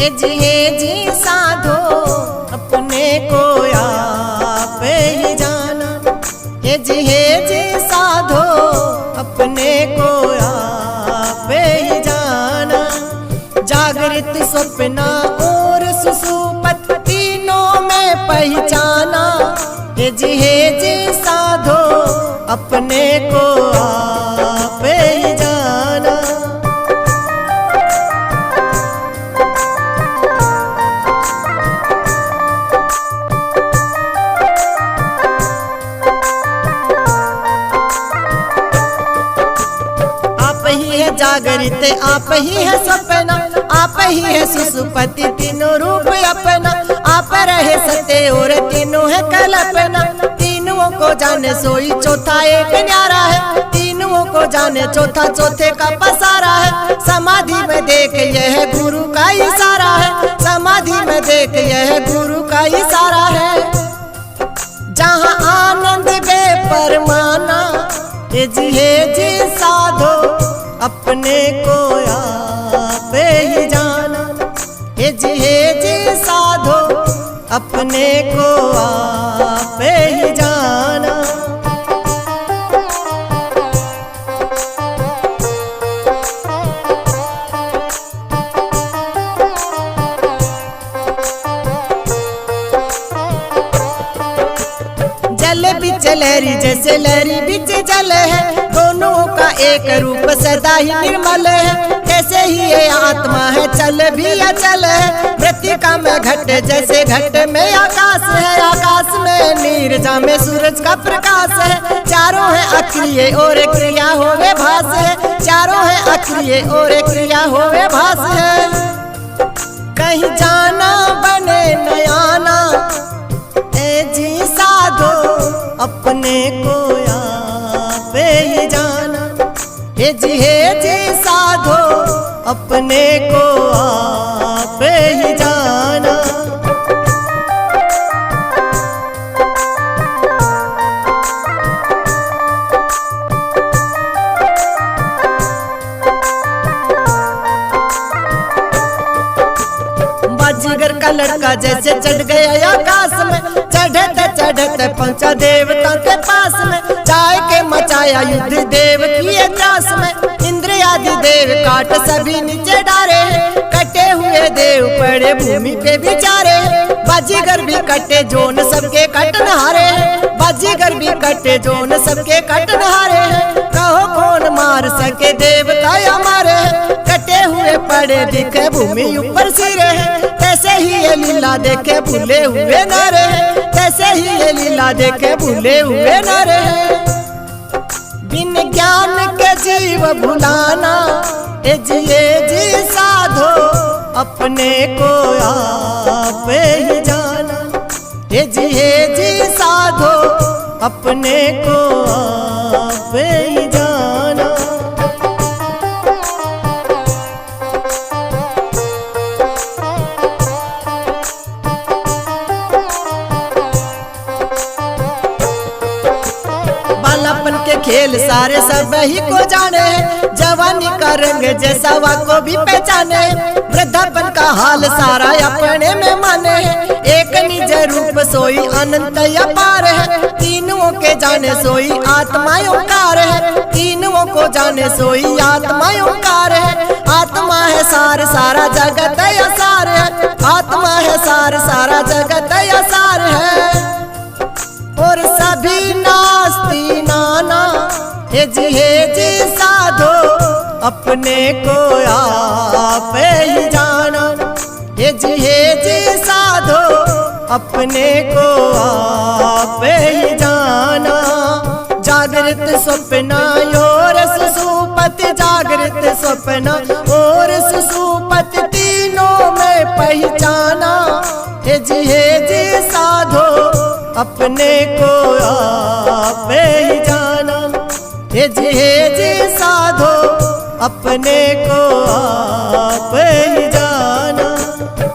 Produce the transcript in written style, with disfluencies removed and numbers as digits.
जी साधो अपने को आप ही जाना। जी साधो अपने को आप ही जाना। जागृत स्वप्न और सुषुप्त तीनों में पहचाना। जी साधो अपने को आप ही जाना। जागृत आप ही है सपना, आप ही है सुषुप्ति तीनों रूप अपना। आप रहे सत्य और तीनों है कल्पना। तीनों को जाने सोई चौथा एक न्यारा है। तीनों को जाने चौथा चौथे का पसारा है। समाधि में देख यह गुरु का इशारा है। समाधि में देख यह गुरु का इशारा है। जहाँ आनंद बेपरमाना। जी साधो अपने को आप ही जाना। जी साधो अपने को आप ही जाना। जल बिच लहरी जैसे लहरी बिच जल है। दोनों का एक रूप सदा ही निर्मल है। जैसे ही ये आत्मा है चल भी अचल है। मृतिका में घट जैसे घट में आकाश है। आकाश में नीरजा में सूरज का प्रकाश है। चारों है अक्रिय और क्रिया होवे भास है। चारों है अक्रिय और क्रिया होवे भास है। कहीं जाना बने नयाना। जी साधो अपने को आप ही जाना। जी साधो अपने को आप ही जाना। बाजीगर का लड़का जैसे चढ़ गया आकाश में। चढ़ते चढ़ते पहुंचा देवता के पास में। चाय के मचाया युद्ध देव की त्रास में। इंद्र आदि देव काट सभी नीचे डारे हैं। कटे हुए देव पड़े भूमि पे बिचारे हैं। बाजीगर भी कटे जोन सबके कटनहारे हैं। बाजीगर भी कटे जोन सबके कटनहारे हैं। कहो कौन मार सके देवता हमारे हैं। कटे हुए पड़े दिखे भूमि ऊपर सिरे हैं। तैसे ही ये लीला देखे भूले हुए न रहे। तैसे ही ये लीला देखे भूले हुए न रहे। बिन ज्ञान के जीव भुलाना। जी साधो अपने को आप ही जाना। जी साधो अपने को आप ही जाना। बालापन के खेल सारे सब ही को जाने। जवानी का रंग जैसा वा को भी पहचाने। वृद्धापन का हाल सारा अपने में माने। एक निज रूप सोई अनंत अपार है। तीनों के जाने सोई आत्मा ओंकार है। तीनों को जाने सोई आत्मा ओंकार है। आत्मा है सार सारा जगत असार है। आत्मा है सार सारा जगत असार है। और सभी नास्ती नाना। जी साधो अपने को आप ही जाना। जी साधो अपने को आप ही जाना। जागृत स्वप्न और सुषुप्ति। जागृत स्वप्न और सुषुप्ति तीनों में पहचाना। जी साधो अपने को आप ही जाना। जी साधो अपने को आप ही जाना।